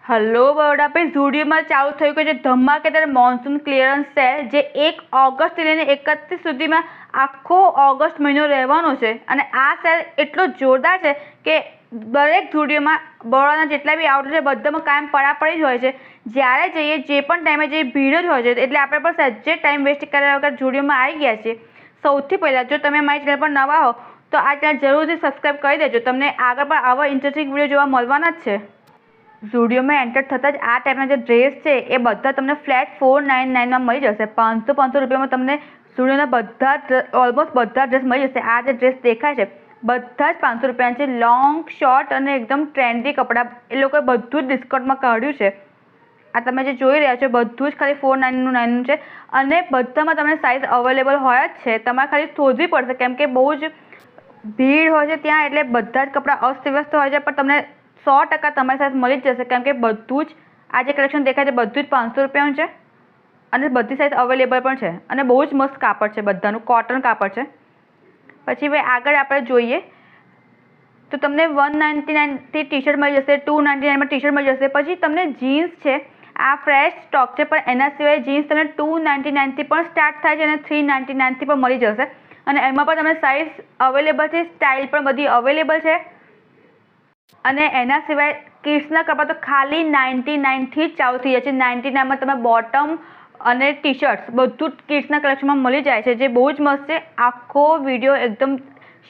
Hello Baroda पे ઝુડિયોમાં ચાલુ થયું કે જે ધમાકેદાર મોન્સૂન ક્લિયરન્સ સેલ જે 1 ઓગસ્ટથી લઈને 31 સુધીમાં આખો ઓગસ્ટ મહિનો રહેવાનો છે અને આ સેલ એટલો જોરદાર છે કે દરેક ઝુડિયોમાં બરોડાના જેટલા બી આઉટલેટ છે બધામાં કાયમ પડાપડી જ હોય છે. જ્યારે જઈએ જે પણ ટાઈમે જે ભીડ જ હોય છે એટલે આપણે પણ સહેજે ટાઈમ વેસ્ટ કર્યા વગર ઝુડિયોમાં આવી ગયા છીએ. સૌથી પહેલાં જો તમે મારી ચેનલ પર નવા હો તો આ ચેનલ જરૂરથી સબસ્ક્રાઈબ કરી દેજો. તમને આગળ પણ આવા ઇન્ટરેસ્ટિંગ વિડીયો જોવા મળવાના જ છે. ઝુડિયોમાં એન્ટર થતાં જ આ ટાઈપના જે ડ્રેસ છે એ બધા તમને ફ્લેટ 499માં મળી જશે. 500 રૂપિયામાં તમને ઝુડિયોના બધા ઓલમોસ્ટ બધા ડ્રેસ મળી જશે. આ જે ડ્રેસ દેખાય છે બધા જ 500 રૂપિયાના છે. લોંગ શોર્ટ અને એકદમ ટ્રેન્ડી કપડાં એ લોકોએ બધું જ ડિસ્કાઉન્ટમાં કાઢ્યું છે. આ તમે જે જોઈ રહ્યા છો બધું જ ખાલી 499 છે અને બધામાં તમને સાઇઝ અવેલેબલ હોય જ છે. તમારે ખાલી શોધવી પડશે કેમ કે બહુ જ ભીડ હોય છે ત્યાં એટલે બધા જ કપડાં અસ્તવ્યસ્ત હોય છે. પણ તમને 100% તમારી સાઇઝ મળી જ જશે કેમ કે બધું જ આ જે કલેક્શન દેખાય છે બધું જ 500 રૂપિયાનું છે અને બધી સાઇઝ અવેલેબલ પણ છે અને બહુ જ મસ્ત કાપડ છે. બધાનું કોટન કાપડ છે. પછી ભાઈ આગળ આપણે જોઈએ તો તમને 199થી ટી શર્ટ મળી જશે. 299માં ટી શર્ટ મળી જશે. પછી તમને જીન્સ છે આ ફ્રેશ સ્ટોક છે પણ એના સિવાય જીન્સ તમને 299થી પણ સ્ટાર્ટ થાય છે અને 399થી પણ મળી જશે અને એમાં પણ તમને સાઇઝ અવેલેબલ છે. સ્ટાઇલ પણ બધી અવેલેબલ છે અને એના સિવાય કિડ્સના કપડાં તો ખાલી 99થી જ ચાલુ થઈ જાય છે. 99માં તમે બોટમ અને ટી શર્ટ્સ બધું જ કિડ્સના કલેક્શનમાં મળી જાય છે જે બહુ જ મસ્ત છે. આખો વિડીયો એકદમ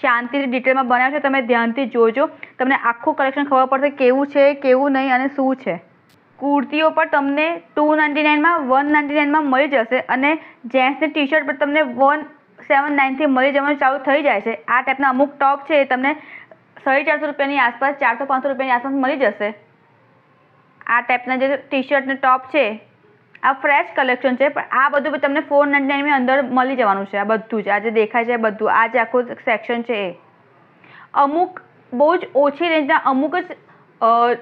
શાંતિથી ડિટેલમાં બનાવ્યો છે. તમે ધ્યાનથી જોજો. તમને આખું કલેક્શન ખબર પડશે કેવું છે કેવું નહીં અને શું છે. કુર્તીઓ પર તમને 299માં 199માં મળી જશે અને જેન્ટ્સની ટી શર્ટ પર તમને 179થી મળી જવાનું ચાલુ થઈ જાય છે. આ ટાઈપના અમુક ટોપ છે એ તમને 450 રૂપિયાની આસપાસ 400-500 રૂપિયાની આસપાસ મળી જશે. આ ટાઈપના જે ટી શર્ટ ને ટોપ છે આ ફ્રેશ કલેક્શન છે પણ આ બધું તમને 499ની અંદર મળી જવાનું છે. આ બધું જ આ જે દેખાય છે બધું આ જે આખું સેક્શન છે એ અમુક બહુ જ ઓછી રેન્જના અમુક જ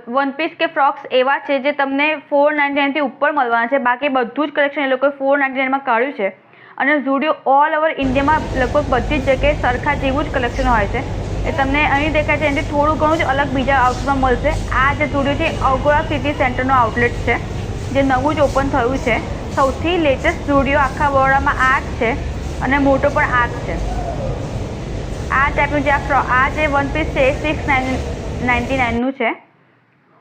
વન પીસ કે ફ્રોક્સ એવા છે જે તમને 499થી ઉપર મળવાના છે. બાકી બધું જ કલેક્શન એ લોકોએ 499માં કાઢ્યું છે અને ઝુડિયો ઓલ ઓવર ઇન્ડિયામાં લગભગ બધી જ જગ્યાએ સરખા જેવું જ કલેક્શન હોય છે. એ તમને અહીં દેખાય છે એનાથી થોડું ઘણું જ અલગ બીજા આઉટલેટમાં મળશે. આ જે ઝુડિયો છે અગોડા સિટી સેન્ટરનો આઉટલેટ છે જે નવું જ ઓપન થયું છે. સૌથી લેટેસ્ટ ઝુડિયો આખા બરોડામાં આ જ છે અને મોટો પણ આ જ છે. આ ટાઈપનું જે આ જે વન પીસ છે એ 699નું છે.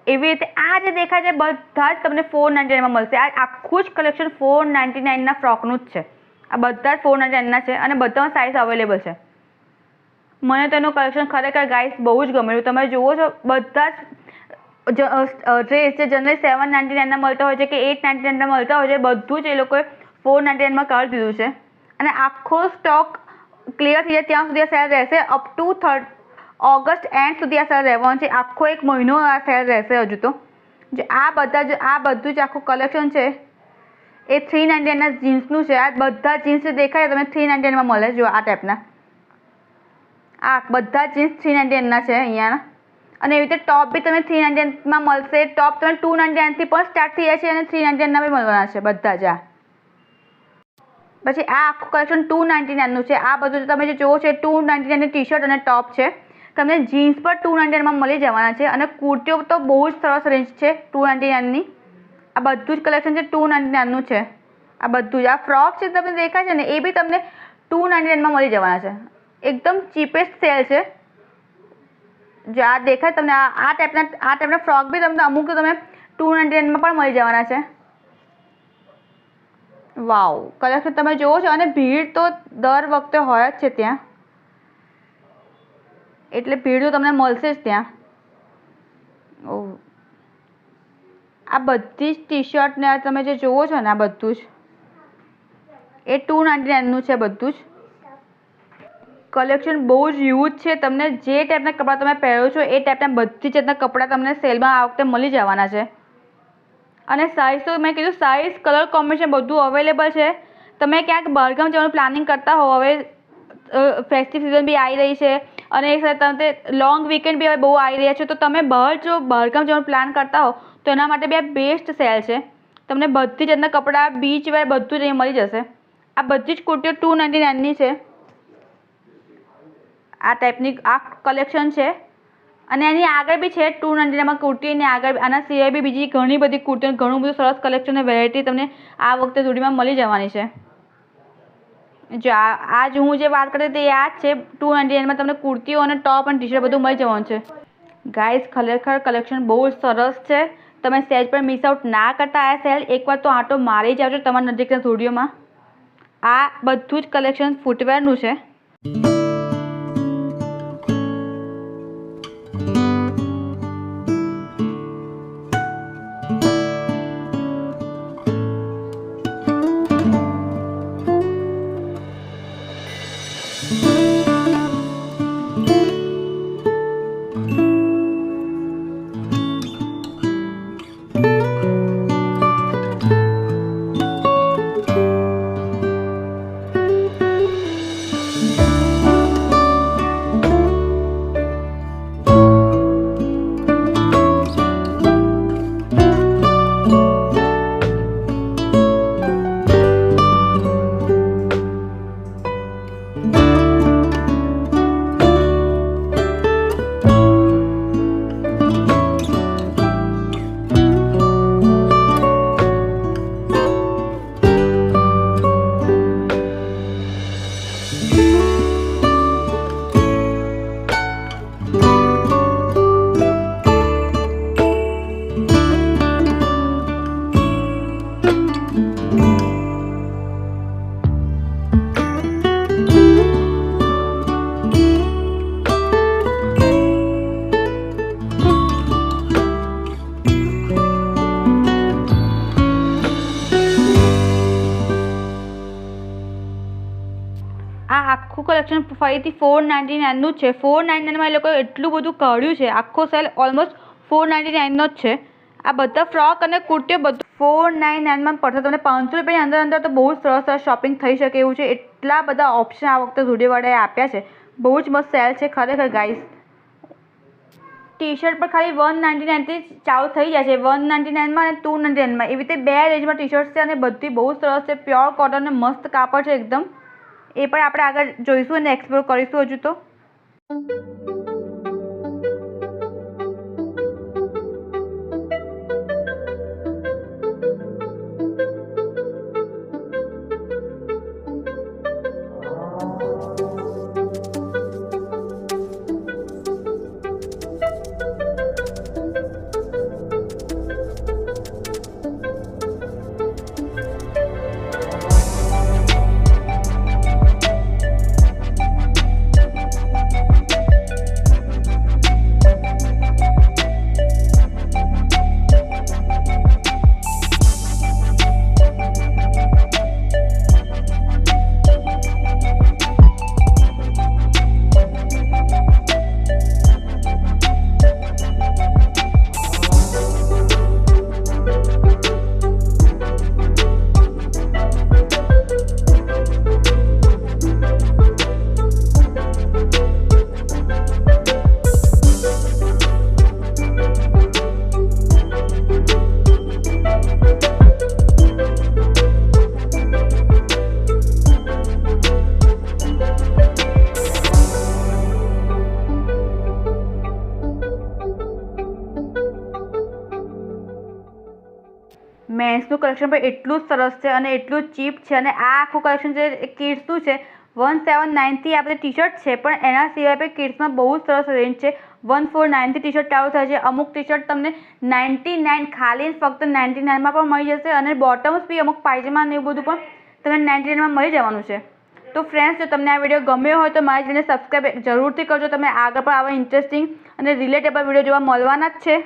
એવી રીતે આ જે દેખાય છે બધા જ તમને 499માં મળશે. આ આખું જ કલેક્શન 499ના ફ્રોકનું જ છે. આ બધા જ 499ના છે અને બધામાં સાઇઝ અવેલેબલ છે. મને તેનું કલેક્શન ખરેખર ગાઈસ બહુ જ ગમ્યું. તમે જુઓ છો બધા જ ડ્રેસ જે જનરલી 799ના મળતા હોય છે કે 899ના મળતા હોય છે બધું જ એ લોકોએ 499માં કાઢી દીધું છે અને આખો સ્ટોક ક્લિયર થઈ જાય ત્યાં સુધી આ સેલ રહેશે. અપ ટુ ઓગસ્ટ એન્ડ સુધી આ સેલ રહેવાનો છે. આખો એક મહિનો આ સેલ રહેશે હજુ તો. જે આ બધું જ આખું કલેક્શન છે એ 399ના જીન્સનું છે. આ બધા જીન્સ દેખાય તમે 399માં મળે જો આ ટાઈપના આ બધા જીન્સ 399ના છે અહીંયાના અને એવી રીતે ટોપ બી તમે 399માં મળશે. ટોપ તમે 299થી પણ સ્ટાર્ટ થઈ જાય છે અને 399ના બી મળવાના છે બધા જ. પછી આ આખું કલેક્શન 299નું છે. આ બધું તમે જે જોવો છો 299ની ટી શર્ટ અને ટોપ છે. તમને જીન્સ પર 299માં મળી જવાના છે અને કુર્તીઓ તો બહુ જ સરસ રેન્જ છે 299ની. આ બધું જ કલેક્શન છે 299નું છે. આ બધું જ આ ફ્રોક છે તમને દેખાય છે ને એ બી તમને 299માં મળી જવાના છે. એકદમ ચીપેસ્ટ સેલ છે. જે આ દેખાય તમને આ ટાઈપના ફ્રોક બી તમને અમુક તમે 299માં પણ મળી જવાના છે. વાવ કલેક્શન તમે જોવો છો અને ભીડ તો દર વખતે હોય જ છે ત્યાં એટલે ભીડ તો તમને મળશે જ ત્યાં. આ બધી જ ટી શર્ટ ને તમે જે જોવો છો ને આ બધું જ એ 299નું છે. બધું જ કલેક્શન બહુ જ યુઝ છે. તમને જે ટાઈપના કપડાં તમે પહેરો છો એ ટાઈપના બધી જાતના કપડાં તમને સેલમાં આ વખતે મળી જવાના છે અને સાઇઝ તો મેં કીધું સાઇઝ કલર કોમ્બિનેશન બધું અવેલેબલ છે. તમે ક્યાંક બહારગામ જવાનું પ્લાનિંગ કરતા હો હવે ફેસ્ટિવ સિઝન બી આવી રહી છે અને એક સાથે તમે લોંગ વીકેન્ડ બી હવે બહુ આવી રહ્યા છે તો તમે બહારગામ જવાનું પ્લાન કરતા હો તો એના માટે બી આ બેસ્ટ સેલ છે. તમને બધી જાતના કપડાં બીચ વેર બધું જ અહીં મળી જશે. આ બધી જ કુર્તીઓ 299ની છે. આ ટાઈપની આ કલેક્શન છે અને એની આગળ બી છે 299માં કુર્તી, અને આગળ આના સિવાય બી બીજી ઘણી બધી કુર્તીઓ, ઘણું બધું સરસ કલેક્શન અને વેરાયટી તમને આ વખતે સુધીમાં મળી જવાની છે. જો આજ હું જે વાત કરતી હતી એ આ જ છે. 299માં તમને કુર્તીઓ અને ટોપ અને ટી શર્ટ બધું મળી જવાનું છે. ગાઈઝ ખરેખર કલેક્શન બહુ જ સરસ છે. તમે સેજ પણ મિસ આઉટ ના કરતા આ સેલ. એકવાર તો આંટો મારી જ આવજો તમારા નજીકના સ્ટુડિયોમાં. આ બધું જ કલેક્શન ફૂટવેરનું છે. આ આખું કલેક્શન ફરીથી 499નું જ છે. 499માં એ લોકોએ એટલું બધું કાઢ્યું છે. આખો સેલ ઓલમોસ્ટ 499નો જ છે. આ બધા ફ્રોક અને કુર્તીઓ બધું 499માં પડશે તમને. 500 રૂપિયાની અંદર તો બહુ જ સરસ શોપિંગ થઈ શકે એવું છે. એટલા બધા ઓપ્શન આ વખતે ઝુડિયોવાળાએ આપ્યા છે. બહુ જ મસ્ત સેલ છે ખરેખર ગાઈસ. ટી શર્ટ પર ખાલી 199થી ચાલુ થઈ જાય છે. 199માં અને 299માં એવી રીતે 2 રેન્જમાં ટી શર્ટ છે, અને બધી બહુ સરસ છે. પ્યોર કોટન અને મસ્ત કાપડ છે એકદમ. એ પણ આપણે આગળ જોઈશું અને એક્સપ્લોર કરીશું હજુ તો. મેન્સનું કલેક્શન પણ એટલું જ સરસ છે અને એટલું જ ચીપ છે. અને આ આખું કલેક્શન છે એ કિડ્સનું છે. 179થી આ બધી ટી શર્ટ છે, પણ એના સિવાય પણ કિડ્સમાં બહુ જ સરસ રેન્જ છે. 149થી ટી શર્ટ ચાલુ થાય છે. અમુક ટી શર્ટ તમને 99 ખાલી ફક્ત 99માં પણ મળી જશે, અને બોટમ્સ બી અમુક પાયજામા ને એવું બધું પણ તમને 99માં મળી જવાનું છે. તો ફ્રેન્ડ્સ, જો તમને આ વિડીયો ગમ્યો હોય તો મારી ચેનલને સબસ્ક્રાઈબ જરૂરથી કરજો. તમે આગળ પણ આવા ઇન્ટરેસ્ટિંગ અને રિલેટેબલ વિડીયો જોવા મળવાના જ છે.